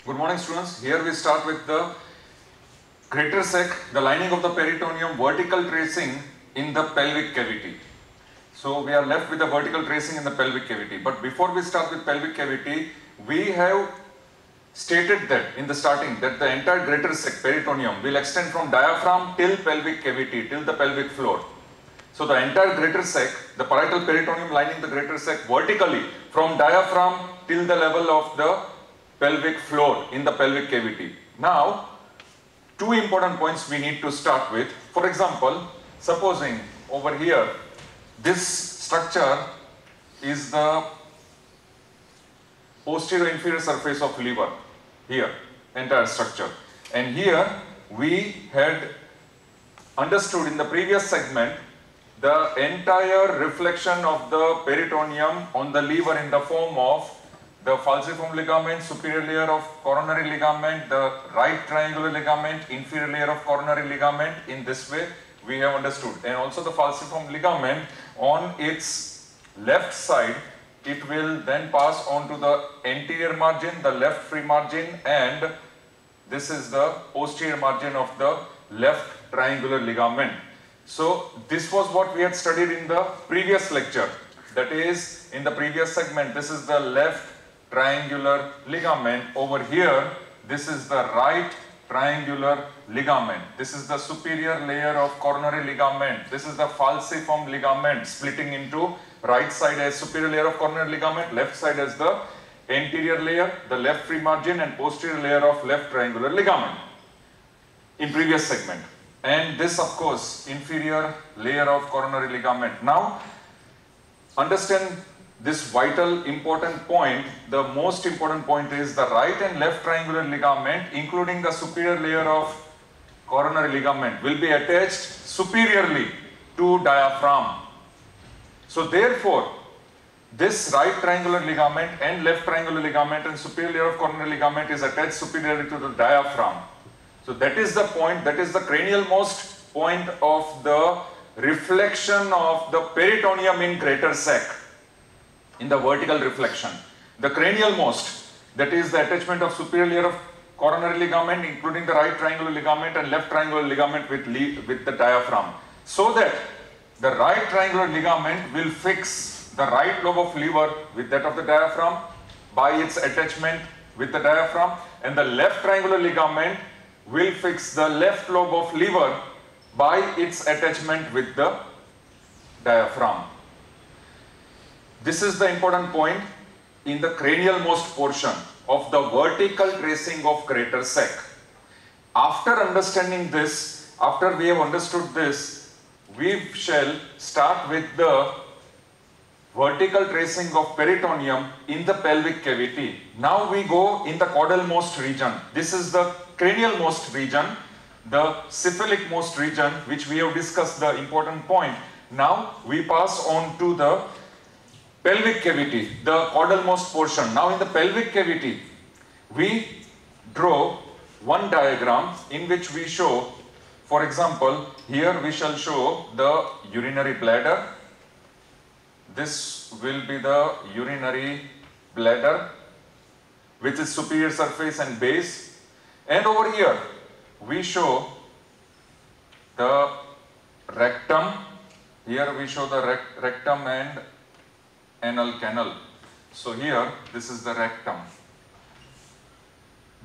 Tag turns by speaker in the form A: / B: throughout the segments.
A: Good morning, students. Here we start with the greater sec, the lining of the peritoneum, vertical tracing in the pelvic cavity. So we are left with the vertical tracing in the pelvic cavity. But before we start with pelvic cavity, we have stated that in the starting that the entire greater sec peritoneum will extend from diaphragm till pelvic cavity, till the pelvic floor. So the entire greater sec, the parietal peritoneum lining the greater sec vertically from diaphragm till the level of the pelvic floor in the pelvic cavity. Now, two important points we need to start with. For example, supposing over here, this structure is the posterior inferior surface of liver, here, entire structure. And here, we had understood in the previous segment the entire reflection of the peritoneum on the liver in the form of the falciform ligament, superior layer of coronary ligament, the right triangular ligament, inferior layer of coronary ligament. In this way, we have understood. And also the falciform ligament on its left side, it will then pass on to the anterior margin, the left free margin, and this is the posterior margin of the left triangular ligament. So this was what we had studied in the previous lecture. That is, in the previous segment, this is the left triangular ligament. Over here, this is the right triangular ligament. This is the superior layer of coronary ligament. This is the falciform ligament splitting into right side as superior layer of coronary ligament, left side as the anterior layer, the left free margin, and posterior layer of left triangular ligament in previous segment. And this, of course, inferior layer of coronary ligament. Now, understand this vital important point. The most important point is the right and left triangular ligament, including the superior layer of coronary ligament, will be attached superiorly to diaphragm. So therefore, this right triangular ligament and left triangular ligament and superior layer of coronary ligament is attached superiorly to the diaphragm. So that is the point, that is the cranial most point of the reflection of the peritoneum in greater sec. In the vertical reflection, the cranial most, that is the attachment of superior layer of coronary ligament, including the right triangular ligament and left triangular ligament with the diaphragm, so that the right triangular ligament will fix the right lobe of liver with that of the diaphragm by its attachment with the diaphragm, and the left triangular ligament will fix the left lobe of liver by its attachment with the diaphragm. This is the important point in the cranial most portion of the vertical tracing of greater sec. After understanding this, after we have understood this, we shall start with the vertical tracing of peritoneum in the pelvic cavity. Now we go in the caudal most region. This is the cranial most region, the cephalic most region, which we have discussed the important point. Now we pass on to the pelvic cavity, the caudal most portion. Now in the pelvic cavity, we draw one diagram in which we show, for example, here we shall show the urinary bladder. This will be the urinary bladder, which is superior surface and base. And over here, we show the rectum. Here we show the rectum and anal canal. So here, this is the rectum.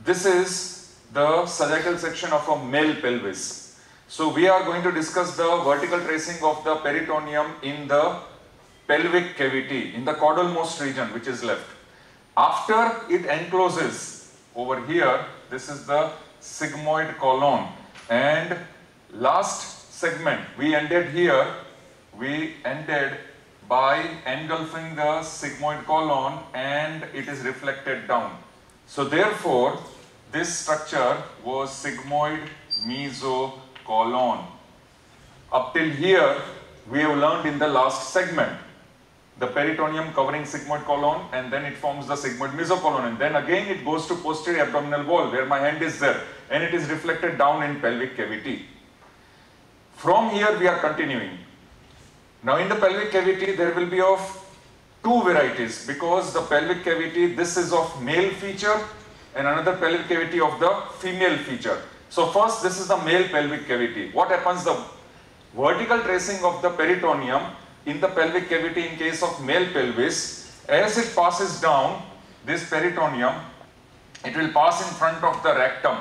A: This is the sagittal section of a male pelvis. So we are going to discuss the vertical tracing of the peritoneum in the pelvic cavity, in the caudal most region, which is left. After it encloses over here, this is the sigmoid colon. And last segment, we ended here, we ended by engulfing the sigmoid colon and it is reflected down. So therefore, this structure was sigmoid mesocolon. Up till here, we have learned in the last segment, the peritoneum covering sigmoid colon, and then it forms the sigmoid mesocolon, and then again it goes to posterior abdominal wall where my hand is there, and it is reflected down in pelvic cavity. From here we are continuing. Now in the pelvic cavity there will be of two varieties, because the pelvic cavity, this is of male feature and another pelvic cavity of the female feature. So first, this is the male pelvic cavity. What happens? The vertical tracing of the peritoneum in the pelvic cavity in case of male pelvis, as it passes down this peritoneum, it will pass in front of the rectum.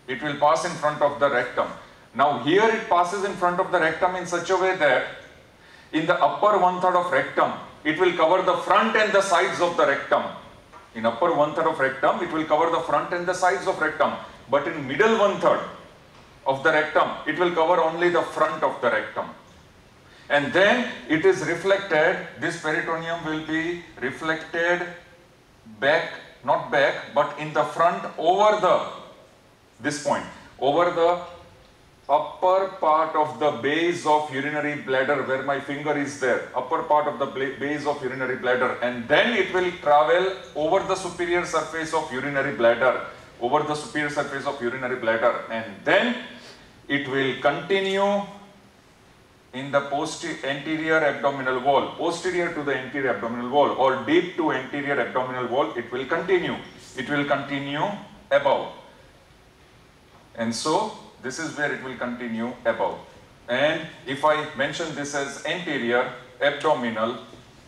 A: It will pass in front of the rectum. Now here it passes in front of the rectum in such a way that in the upper 1/3 of rectum, it will cover the front and the sides of the rectum. In upper 1/3 of rectum, it will cover the front and the sides of rectum. But in middle 1/3 of the rectum, it will cover only the front of the rectum. And then it is reflected, this peritoneum will be reflected back, not back, but in the front over this point, over the upper part of the base of urinary bladder, where my finger is there, upper part of the base of urinary bladder, and then it will travel over the superior surface of urinary bladder, and then it will continue in the anterior abdominal wall, posterior to the anterior abdominal wall, or deep to anterior abdominal wall. It will continue above, and so this is where it will continue above. And if I mention this as anterior abdominal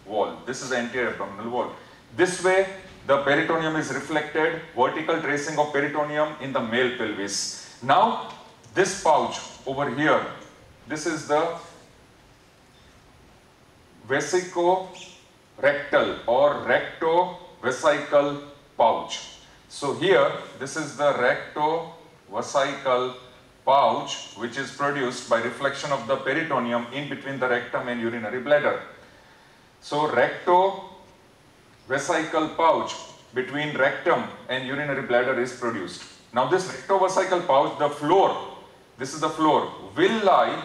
A: wall, this is anterior abdominal wall. This way the peritoneum is reflected, vertical tracing of peritoneum in the male pelvis. Now this pouch over here, this is the vesicorectal or rectovesical pouch. So here, this is the rectovesical pouch, which is produced by reflection of the peritoneum in between the rectum and urinary bladder. So rectovesical pouch between rectum and urinary bladder is produced. Now this rectovesical pouch, the floor, this is the floor, will lie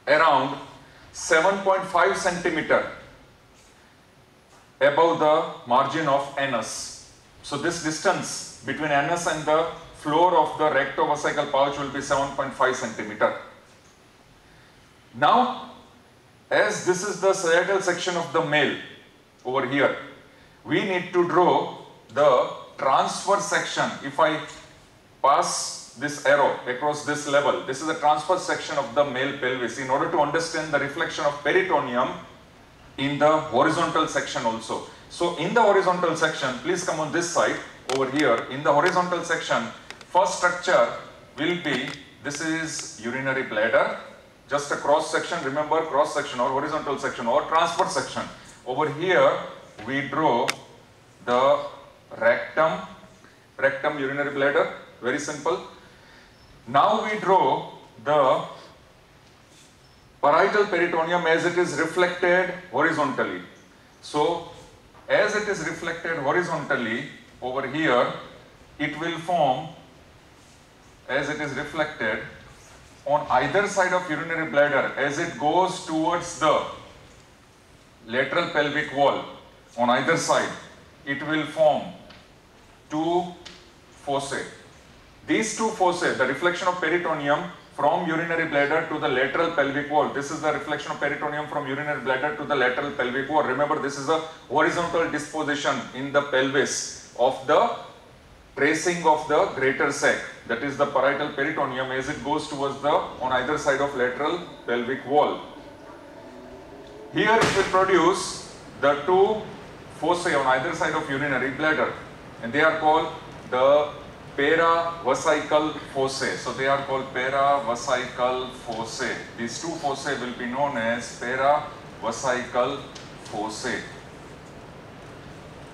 A: around 7.5 centimeter above the margin of anus. So this distance between anus and the floor of the rectovesical pouch will be 7.5 centimeter. Now, as this is the sagittal section of the male over here, we need to draw the transverse section. If I pass this arrow across this level, this is the transverse section of the male pelvis, in order to understand the reflection of peritoneum in the horizontal section also. So in the horizontal section, please come on this side over here. In the horizontal section, first structure will be, this is urinary bladder, just a cross section, remember cross section or horizontal section or transverse section. Over here we draw the rectum urinary bladder, very simple. Now we draw the parietal peritoneum as it is reflected horizontally. So as it is reflected horizontally over here, it will form, as it is reflected on either side of urinary bladder, as it goes towards the lateral pelvic wall on either side, it will form two fossae. These two fossae, the reflection of peritoneum from urinary bladder to the lateral pelvic wall. This is the reflection of peritoneum from urinary bladder to the lateral pelvic wall. Remember, this is a horizontal disposition in the pelvis of the tracing of the greater sac, that is the parietal peritoneum, as it goes towards the on either side of lateral pelvic wall. Here it will produce the two fossae on either side of urinary bladder, and they are called the paravesical fossae. So they are called paravesical fossae. These two fossae will be known as paravesical fossae.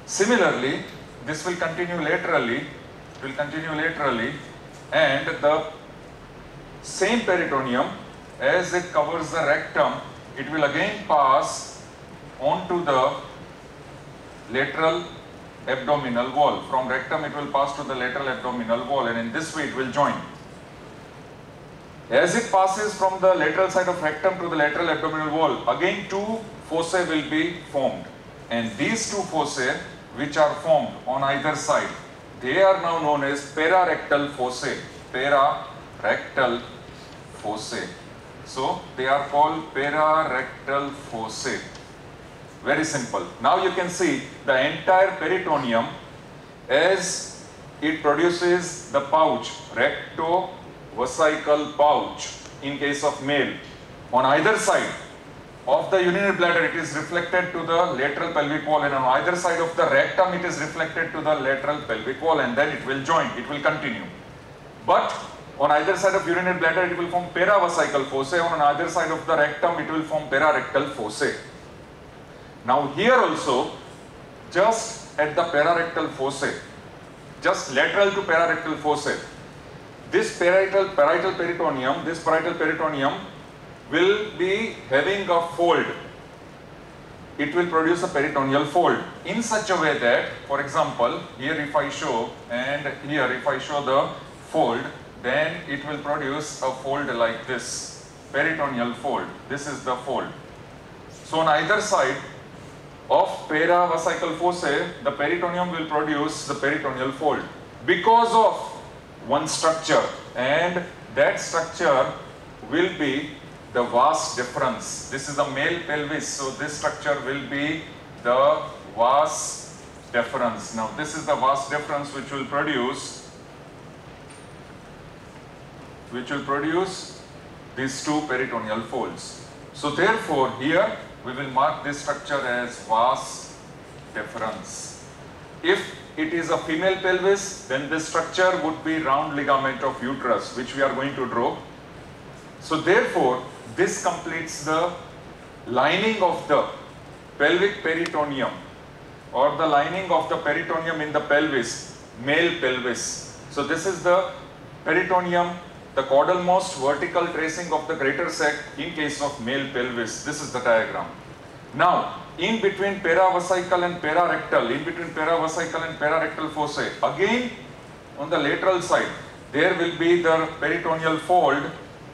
A: Similarly, this will continue laterally, and the same peritoneum, as it covers the rectum, it will again pass onto the lateral abdominal wall. From rectum it will pass to the lateral abdominal wall, and in this way it will join. As it passes from the lateral side of rectum to the lateral abdominal wall, again two fossae will be formed, and these two fossae which are formed on either side, they are now known as pararectal fossae. Pararectal fossae. So they are called pararectal fossae. Very simple. Now you can see the entire peritoneum as it produces the pouch, rectovesical pouch in case of male. On either side of the urinary bladder it is reflected to the lateral pelvic wall, and on either side of the rectum it is reflected to the lateral pelvic wall, and then it will join, it will continue. But on either side of urinary bladder it will form paravesical foci, on either side of the rectum it will form pararectal foci. Now here also, just at the pararectal foci, just lateral to pararectal foci, this parietal peritoneum will be having a fold. It will produce a peritoneal fold in such a way that, for example, here if I show and here if I show the fold, then it will produce a fold like this, peritoneal fold. This is the fold. So on either side of paravesical foci, the peritoneum will produce the peritoneal fold because of one structure, and that structure will be the vas deferens. This is a male pelvis, so this structure will be the vas deferens. Now this is the vas deferens which will produce these two peritoneal folds. So therefore here we will mark this structure as vas deferens. If it is a female pelvis, then this structure would be round ligament of uterus, which we are going to draw. So therefore this completes the lining of the pelvic peritoneum, or the lining of the peritoneum in the pelvis, male pelvis. So this is the peritoneum, the caudalmost vertical tracing of the greater sac in case of male pelvis. This is the diagram. Now, in between paravesical and pararectal, foci, again on the lateral side, there will be the peritoneal fold,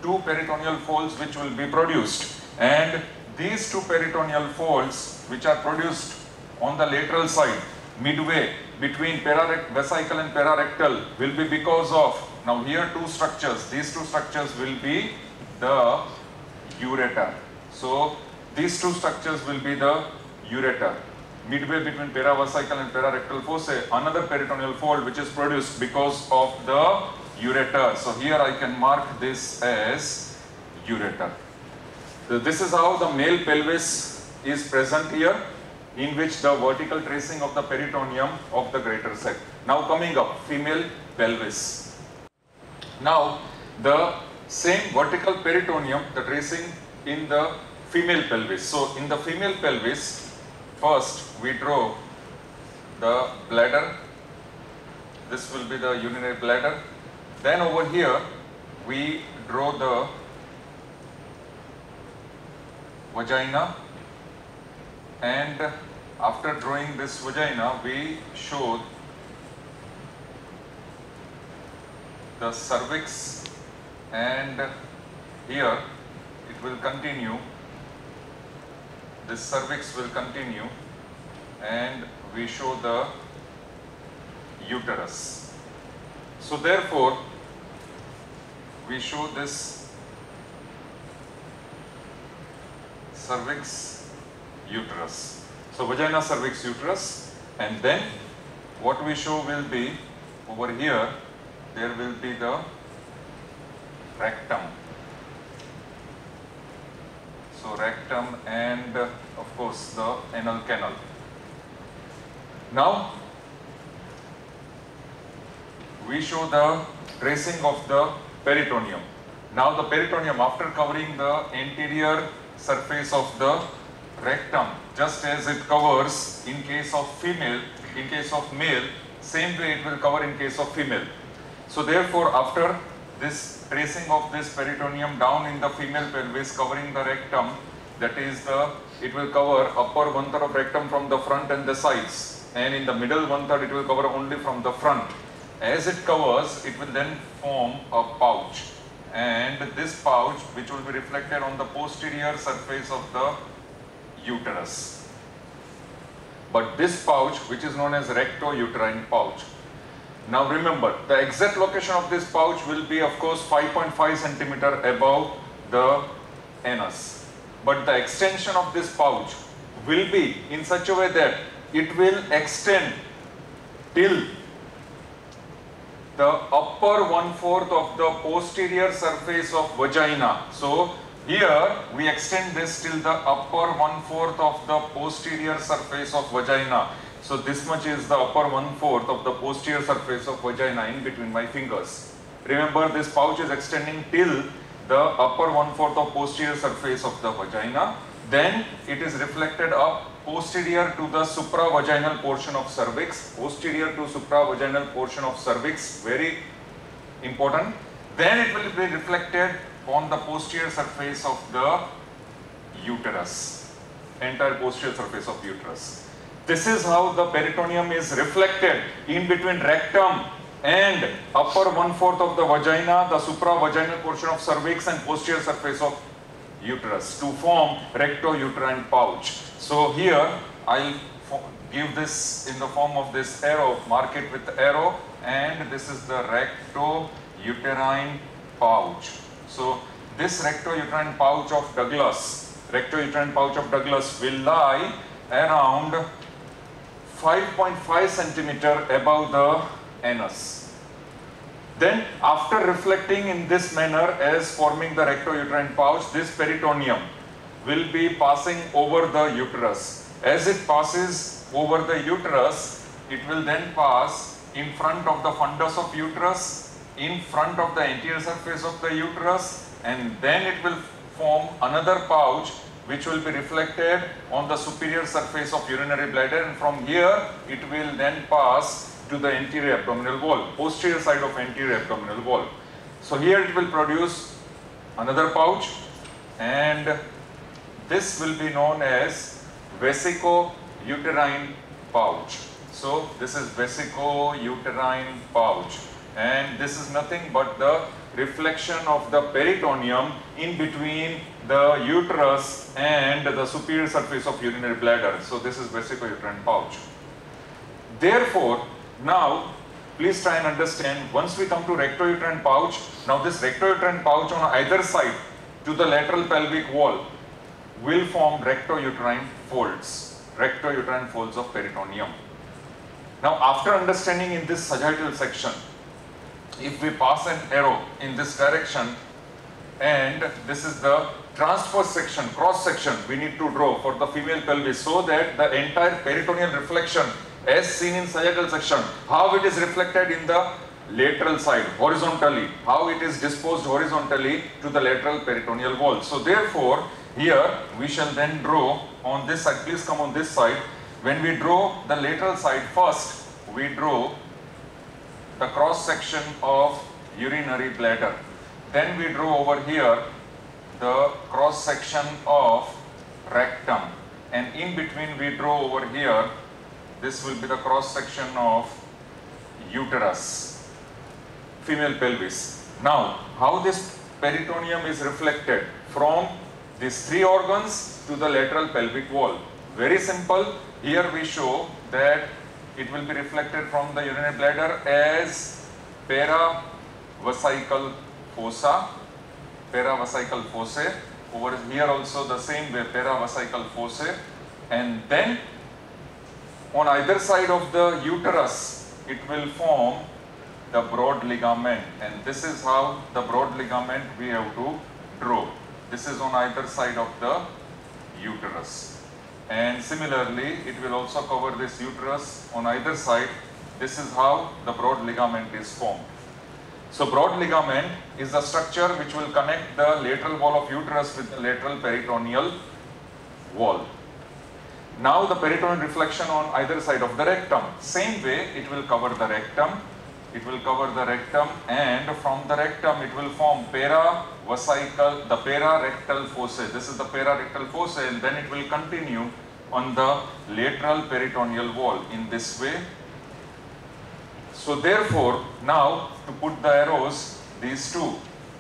A: two peritoneal folds which will be produced. And these two peritoneal folds which are produced on the lateral side, midway between vesical and pararectal, will be because of, now here two structures, these two structures will be the ureter. So these two structures will be the ureter. Midway between paravesical and pararectal foci, another peritoneal fold which is produced because of the ureter. So here I can mark this as ureter. So this is how the male pelvis is present here, in which the vertical tracing of the peritoneum of the greater sac. Now coming up, female pelvis. Now the same vertical peritoneum, the tracing in the female pelvis. So in the female pelvis, first we draw the bladder. This will be the urinary bladder. Then over here we draw the vagina, and after drawing this vagina we show the cervix, and here it will continue, this cervix will continue, and we show the uterus. So therefore we show this cervix, uterus. So vagina, cervix, uterus, and then what we show will be over here, there will be the rectum. So rectum and of course the anal canal. Now we show the tracing of the peritoneum. Now the peritoneum, after covering the anterior surface of the rectum, just as it covers in case of female, in case of male, same way it will cover in case of female. So therefore after this tracing of this peritoneum down in the female pelvis covering the rectum, that is it will cover upper one third of rectum from the front and the sides, and in the middle one third it will cover only from the front. As it covers, it will then form a pouch, and this pouch which will be reflected on the posterior surface of the uterus. But this pouch, which is known as rectouterine pouch. Now remember, the exact location of this pouch will be of course 5.5 centimeter above the anus. But the extension of this pouch will be in such a way that it will extend till the upper 1/4 of the posterior surface of vagina. So here we extend this till the upper 1/4 of the posterior surface of vagina. So this much is the upper 1/4 of the posterior surface of vagina in between my fingers. Remember, this pouch is extending till the upper 1/4 of posterior surface of the vagina. Then it is reflected up posterior to the supravaginal portion of cervix, posterior to supravaginal portion of cervix, very important. Then it will be reflected on the posterior surface of the uterus, entire posterior surface of uterus. This is how the peritoneum is reflected in between rectum and upper 1/4 of the vagina, the supravaginal portion of cervix and posterior surface of uterus to form recto-uterine pouch. So here I'll give this in the form of this arrow, mark it with arrow, and this is the recto-uterine pouch. So this recto-uterine pouch of Douglas, will lie around 5.5 centimeter above the anus. Then after reflecting in this manner as forming the recto-uterine pouch, this peritoneum will be passing over the uterus. As it passes over the uterus, it will then pass in front of the fundus of uterus, in front of the anterior surface of the uterus, and then it will form another pouch which will be reflected on the superior surface of urinary bladder, and from here it will then pass to the anterior abdominal wall, posterior side of anterior abdominal wall. So here it will produce another pouch, and this will be known as vesico-uterine pouch. So this is vesico-uterine pouch, and this is nothing but the reflection of the peritoneum in between the uterus and the superior surface of urinary bladder. So this is vesico-uterine pouch. Therefore, now please try and understand, once we come to recto-uterine pouch, now this recto-uterine pouch on either side to the lateral pelvic wall will form recto-uterine folds of peritoneum. Now after understanding in this sagittal section, if we pass an arrow in this direction, and this is the transverse section, cross section we need to draw for the female pelvis, so that the entire peritoneal reflection as seen in sagittal section, how it is reflected in the lateral side horizontally, how it is disposed horizontally to the lateral peritoneal wall. So therefore here we shall then draw on this side. Please come on this side. When we draw the lateral side, first we draw the cross section of urinary bladder. Then we draw over here the cross section of rectum, and in between we draw over here, this will be the cross section of uterus, female pelvis. Now how this peritoneum is reflected from these three organs to the lateral pelvic wall? Very simple. Here we show that it will be reflected from the urinary bladder as paravesical fossa, over here also the same way, paravesical fossae, and then on either side of the uterus it will form the broad ligament, and this is how the broad ligament we have to draw. This is on either side of the uterus, and similarly it will also cover this uterus on either side. This is how the broad ligament is formed. So broad ligament is the structure which will connect the lateral wall of uterus with the lateral peritoneal wall. Now the peritoneal reflection on either side of the rectum, same way it will cover the rectum, and from the rectum it will form the pararectal fossa. This is the pararectal fossa, and then it will continue on the lateral peritoneal wall in this way. So therefore, now to put the arrows, these two,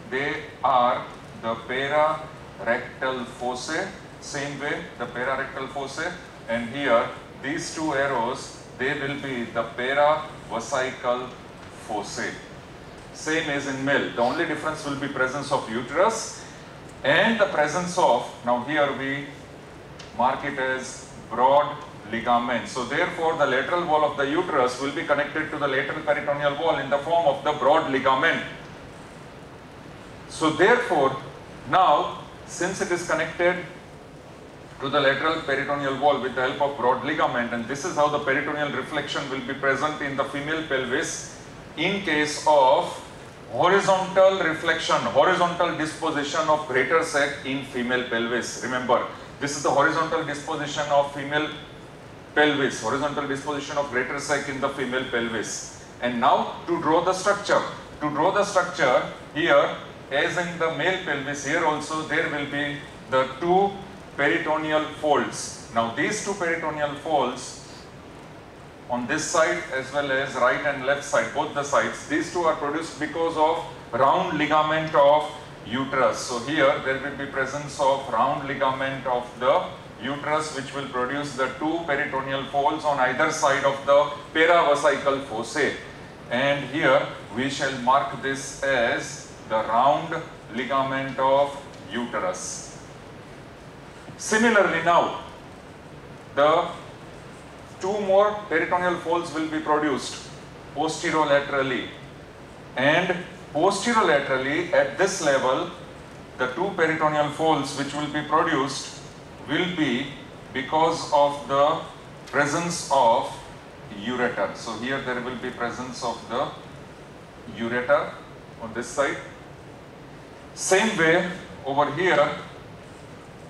A: they are the pararectal fossae, same way the pararectal fossae, and here these two arrows, they will be the paravesical fossae. Same as in male, the only difference will be presence of uterus and the presence of, now here we mark it as broad ligament. So therefore the lateral wall of the uterus will be connected to the lateral peritoneal wall in the form of the broad ligament. So therefore now, since it is connected to the lateral peritoneal wall with the help of broad ligament, and this is how the peritoneal reflection will be present in the female pelvis in case of horizontal reflection, horizontal disposition of greater sac in female pelvis. Remember, this is the horizontal disposition of female pelvis, horizontal disposition of greater sac in the female pelvis. And now to draw the structure, here, as in the male pelvis, here also there will be the two peritoneal folds. Now these two peritoneal folds on this side as well as right and left side, both the sides, these two are produced because of round ligament of uterus. So here there will be presence of round ligament of the uterus, which will produce the two peritoneal folds on either side of the paravesical fossae. And here we shall mark this as the round ligament of uterus. Similarly now, the two more peritoneal folds will be produced posterolaterally, and posterolaterally at this level the two peritoneal folds which will be produced will be because of the presence of ureter. So here there will be presence of the ureter on this side. Same way over here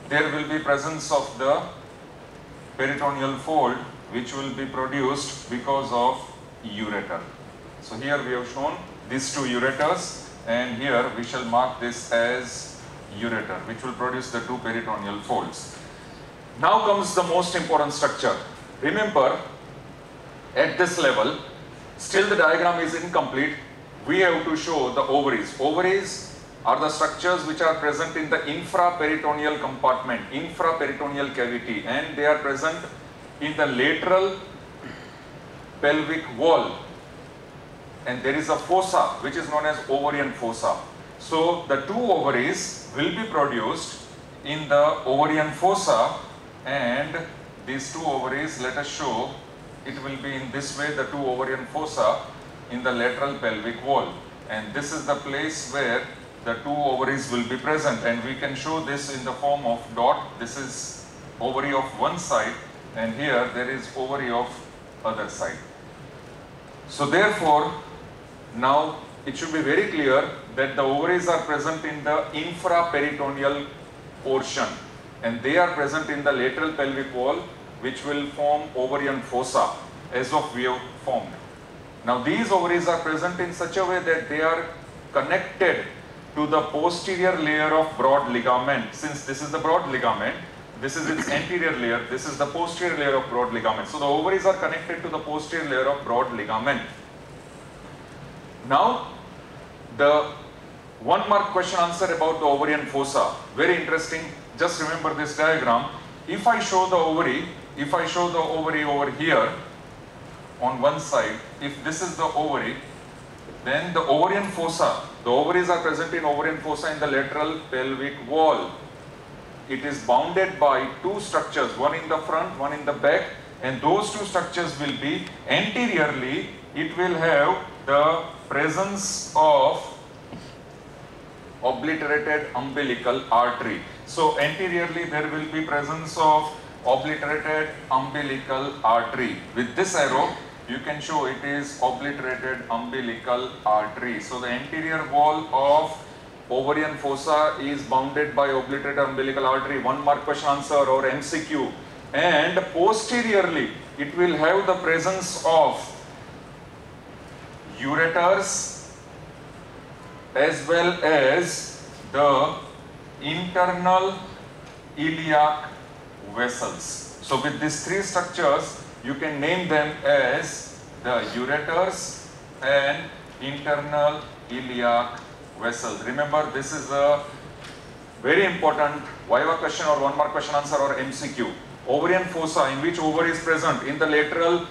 A: there will be presence of the peritoneal fold which will be produced because of ureter. So here we have shown these two ureters, and here we shall mark this as ureter, which will produce the two peritoneal folds. Now comes the most important structure. Remember, at this level, still the diagram is incomplete. We have to show the ovaries. Ovaries are the structures which are present in the infraperitoneal compartment, infraperitoneal cavity, and they are present in the lateral pelvic wall, and there is a fossa which is known as ovarian fossa. So the two ovaries will be produced in the ovarian fossa, and these two ovaries, let us show, it will be in this way, the two ovarian fossa in the lateral pelvic wall, and this is the place where the two ovaries will be present, and we can show this in the form of dot. This is ovary of one side, and here there is ovary of other side. So therefore now it should be very clear that the ovaries are present in the infraperitoneal portion, and they are present in the lateral pelvic wall, which will form ovarian fossa as of we have formed. Now these ovaries are present in such a way that they are connected to the posterior layer of broad ligament. Since this is the broad ligament, this is its anterior layer, this is the posterior layer of broad ligament. So the ovaries are connected to the posterior layer of broad ligament. Now the one mark question answer about the ovarian fossa, very interesting. Just remember this diagram. If I show the ovary over here on one side, if this is the ovary, then the ovarian fossa, the ovaries are present in ovarian fossa in the lateral pelvic wall. It is bounded by two structures, one in the front, one in the back, and those two structures will be anteriorly, it will have the presence of obliterated umbilical artery. So anteriorly there will be presence of obliterated umbilical artery. With this arrow you can show it is obliterated umbilical artery. So the anterior wall of ovarian fossa is bounded by obliterated umbilical artery, one mark question answer or MCQ, and posteriorly it will have the presence of ureters as well as the internal iliac vessels. So with these three structures you can name them as the ureters and internal iliac vessels. Remember, this is a very important Viva question or one mark question answer or MCQ. Ovarian fossa, in which ovary is present in the lateral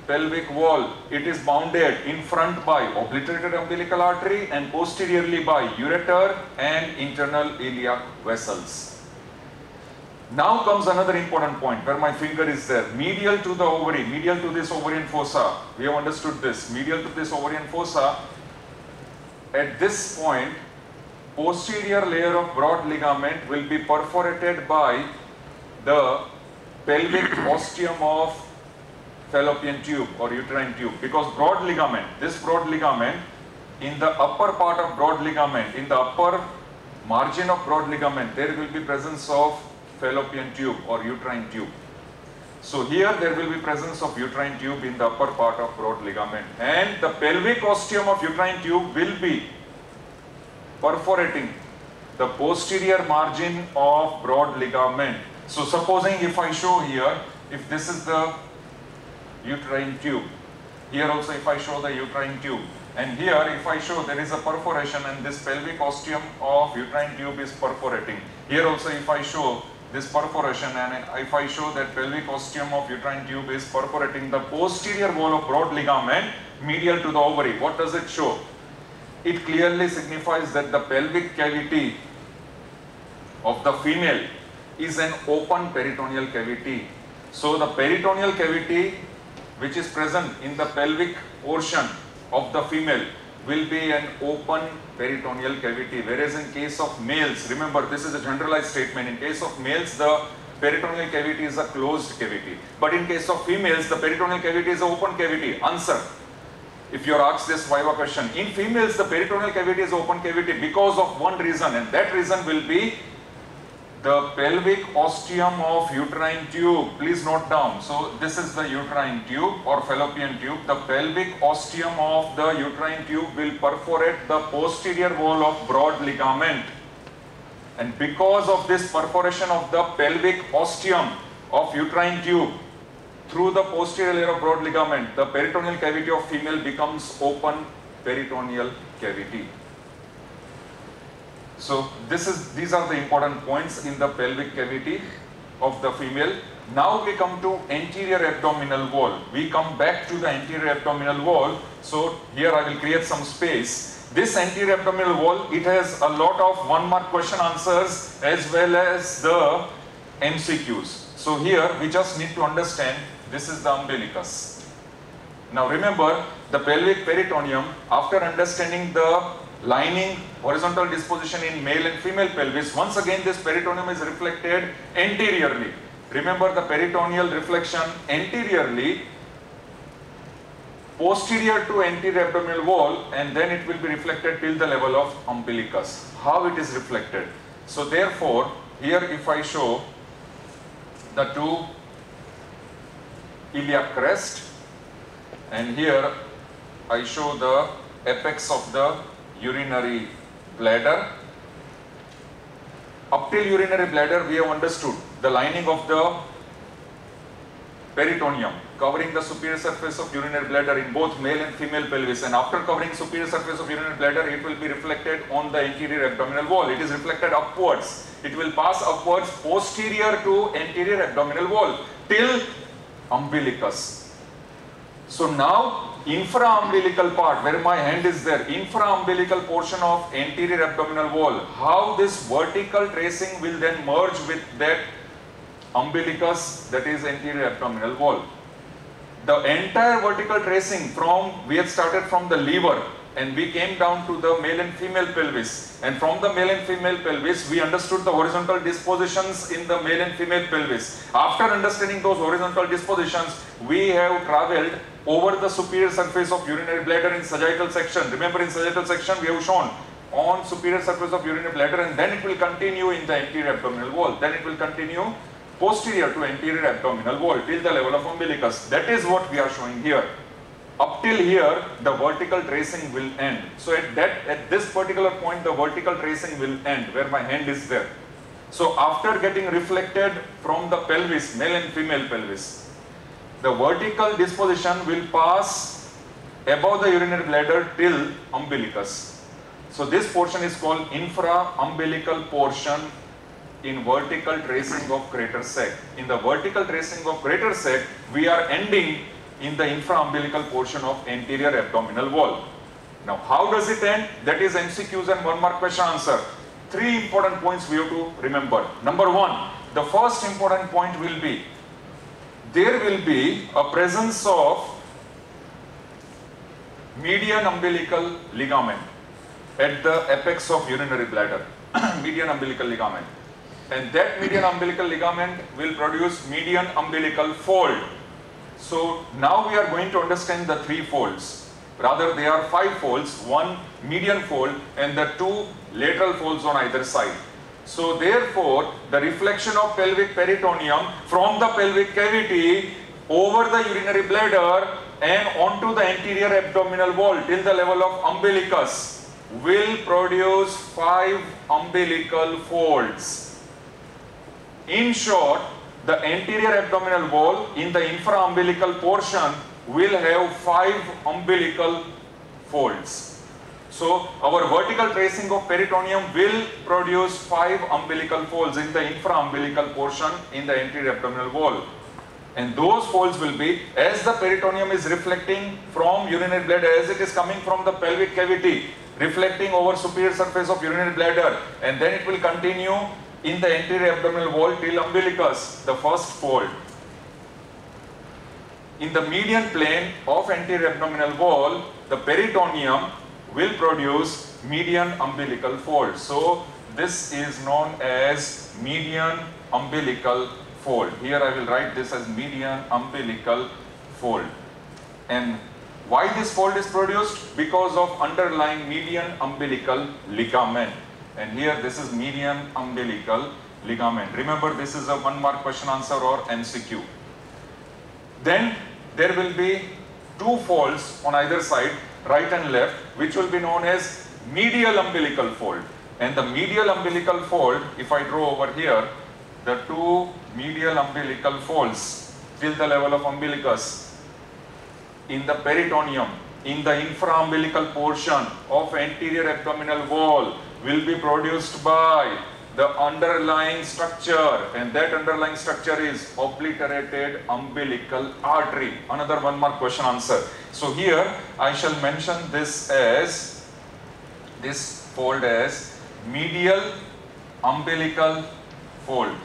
A: pelvic wall, it is bounded in front by obliterated umbilical artery and posteriorly by ureter and internal iliac vessels. Now comes another important point where my finger is there. Medial to the ovary, medial to this ovarian fossa. We have understood this. Medial to this ovarian fossa. At this point, posterior layer of broad ligament will be perforated by the pelvic ostium of fallopian tube or uterine tube, because broad ligament, this broad ligament, in the upper part of broad ligament, in the upper margin of broad ligament, there will be presence of fallopian tube or uterine tube. So here there will be presence of uterine tube in the upper part of broad ligament, and the pelvic ostium of uterine tube will be perforating the posterior margin of broad ligament. So supposing if I show here, if this is the uterine tube, here also if I show the uterine tube, and here if I show there is a perforation and this pelvic ostium of uterine tube is perforating. Here also if I show this perforation and if I show that pelvic ostium of uterine tube is perforating the posterior wall of broad ligament medial to the ovary, what does it show? It clearly signifies that the pelvic cavity of the female is an open peritoneal cavity. So the peritoneal cavity which is present in the pelvic portion of the female will be an open peritoneal cavity, whereas in case of males, remember this is a generalized statement, in case of males the peritoneal cavity is a closed cavity, but in case of females the peritoneal cavity is an open cavity. Answer, if you are asked this viva question, in females the peritoneal cavity is open cavity because of one reason, and that reason will be the pelvic ostium of uterine tube. Please note down. So this is the uterine tube or fallopian tube. The pelvic ostium of the uterine tube will perforate the posterior wall of broad ligament, and because of this perforation of the pelvic ostium of uterine tube through the posterior layer of broad ligament, the peritoneal cavity of female becomes open peritoneal cavity. So these are the important points in the pelvic cavity of the female. Now we come to anterior abdominal wall. We come back to the anterior abdominal wall. So here I will create some space. This anterior abdominal wall, it has a lot of 1 mark question answers as well as the MCQs. So here we just need to understand this is the umbilicus. Now remember the pelvic peritoneum, after understanding the lining horizontal disposition in male and female pelvis, once again this peritoneum is reflected anteriorly. Remember the peritoneal reflection anteriorly, posterior to anterior abdominal wall, and then it will be reflected till the level of umbilicus. How it is reflected? So therefore here if I show the two iliac crest, and here I show the apex of the urinary bladder. Up till urinary bladder we have understood the lining of the peritoneum covering the superior surface of urinary bladder in both male and female pelvis, and after covering superior surface of urinary bladder it will be reflected on the anterior abdominal wall. It is reflected upwards. It will pass upwards posterior to anterior abdominal wall till umbilicus. So now infra-umbilical part where my hand is there, infra-umbilical portion of anterior abdominal wall, how this vertical tracing will then merge with that umbilicus, that is anterior abdominal wall. The entire vertical tracing from, we had started from the liver and we came down to the male and female pelvis, and from the male and female pelvis we understood the horizontal dispositions in the male and female pelvis. After understanding those horizontal dispositions, we have travelled over the superior surface of urinary bladder in sagittal section. Remember in sagittal section we have shown on superior surface of urinary bladder, and then it will continue in the anterior abdominal wall. Then it will continue posterior to anterior abdominal wall till the level of umbilicus. That is what we are showing here. Up till here the vertical tracing will end. So at this particular point the vertical tracing will end where my hand is there. So after getting reflected from the pelvis, male and female pelvis, the vertical disposition will pass above the urinary bladder till umbilicus. So this portion is called infra-umbilical portion in vertical tracing of greater sac. In the vertical tracing of greater sac, we are ending in the infra-umbilical portion of anterior abdominal wall. Now how does it end? That is MCQs and 1 mark question answer. 3 important points we have to remember. Number 1, the first important point will be, there will be a presence of median umbilical ligament at the apex of urinary bladder, median umbilical ligament. And that median umbilical ligament will produce median umbilical fold. So now we are going to understand the three folds. Rather, there are 5 folds, one median fold and the 2 lateral folds on either side. So therefore, the reflection of pelvic peritoneum from the pelvic cavity over the urinary bladder and onto the anterior abdominal wall till the level of umbilicus will produce 5 umbilical folds. In short, the anterior abdominal wall in the infraumbilical portion will have 5 umbilical folds. So our vertical tracing of peritoneum will produce 5 umbilical folds in the infraumbilical portion in the anterior abdominal wall. And those folds will be, as the peritoneum is reflecting from urinary bladder, as it is coming from the pelvic cavity, reflecting over superior surface of urinary bladder, and then it will continue in the anterior abdominal wall till umbilicus, the first fold. In the median plane of anterior abdominal wall, the peritoneum will produce median umbilical fold. So this is known as median umbilical fold. Here I will write this as median umbilical fold. And why this fold is produced? Because of underlying median umbilical ligament. And here this is median umbilical ligament. Remember, this is a 1-mark question answer or MCQ. Then there will be 2 folds on either side, right and left, which will be known as medial umbilical fold. And the medial umbilical fold, if I draw over here, the 2 medial umbilical folds till the level of umbilicus in the peritoneum, in the infraumbilical portion of anterior abdominal wall, will be produced by the underlying structure, and that underlying structure is obliterated umbilical artery. Another 1-mark question answer. So here I shall mention this as, this fold as medial umbilical fold.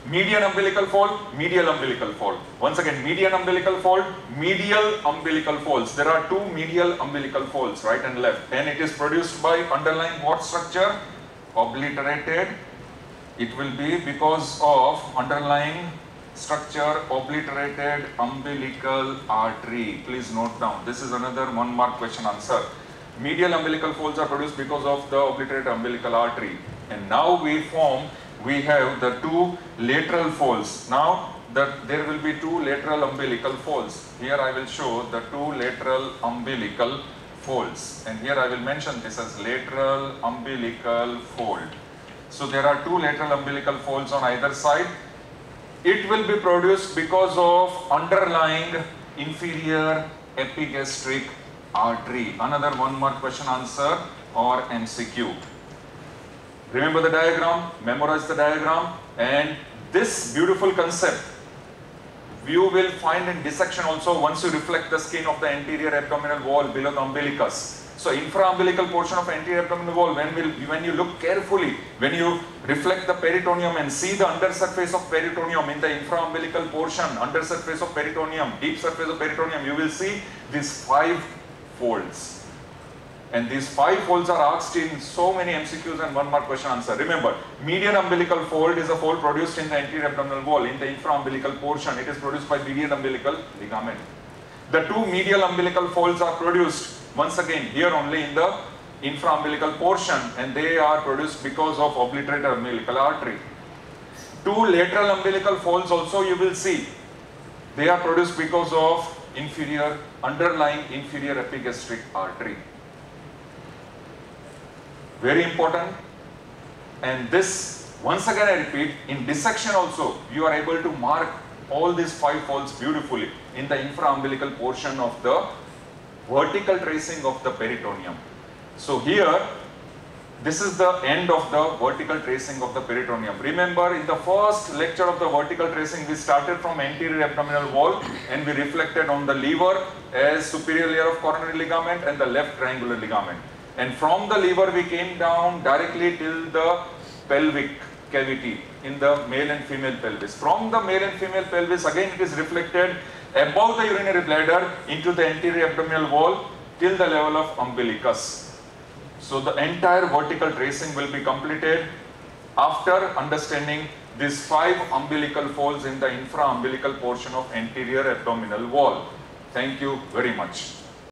A: Median umbilical fold, medial umbilical fold. Once again, median umbilical fold, medial umbilical folds. There are 2 medial umbilical folds, right and left, and it is produced by underlying what structure? Obliterated. It will be because of underlying structure, obliterated umbilical artery. Please note down. This is another 1-mark question answer. Medial umbilical folds are produced because of the obliterated umbilical artery. And now we have the 2 lateral folds. Now there will be 2 lateral umbilical folds. Here I will show the 2 lateral umbilical folds, and here I will mention this as lateral umbilical fold. So there are 2 lateral umbilical folds on either side. It will be produced because of underlying inferior epigastric artery. Another 1-mark question answer or MCQ. Remember the diagram, memorize the diagram, and this beautiful concept you will find in dissection also once you reflect the skin of the anterior abdominal wall below the umbilicus. So infraumbilical portion of anterior abdominal wall, when you look carefully, when you reflect the peritoneum and see the undersurface of peritoneum in the infraumbilical portion, undersurface of peritoneum, deep surface of peritoneum, you will see these 5 folds. And these 5 folds are asked in so many MCQs and 1-mark question answer. Remember, median umbilical fold is a fold produced in the anterior abdominal wall. In the infraumbilical portion, it is produced by median umbilical ligament. The 2 medial umbilical folds are produced once again here only in the infraumbilical portion, and they are produced because of obliterated umbilical artery. 2 lateral umbilical folds also you will see. They are produced because of underlying inferior epigastric artery. Very important. And this, once again I repeat, in dissection also you are able to mark all these 5 folds beautifully in the infraumbilical portion of the vertical tracing of the peritoneum. So here, this is the end of the vertical tracing of the peritoneum. Remember, in the first lecture of the vertical tracing, we started from anterior abdominal wall and we reflected on the lever as superior layer of coronary ligament and the left triangular ligament. And from the lever we came down directly till the pelvic cavity in the male and female pelvis. From the male and female pelvis, again it is reflected above the urinary bladder into the anterior abdominal wall till the level of umbilicus. So the entire vertical tracing will be completed after understanding these 5 umbilical folds in the infra-umbilical portion of anterior abdominal wall. Thank you very much.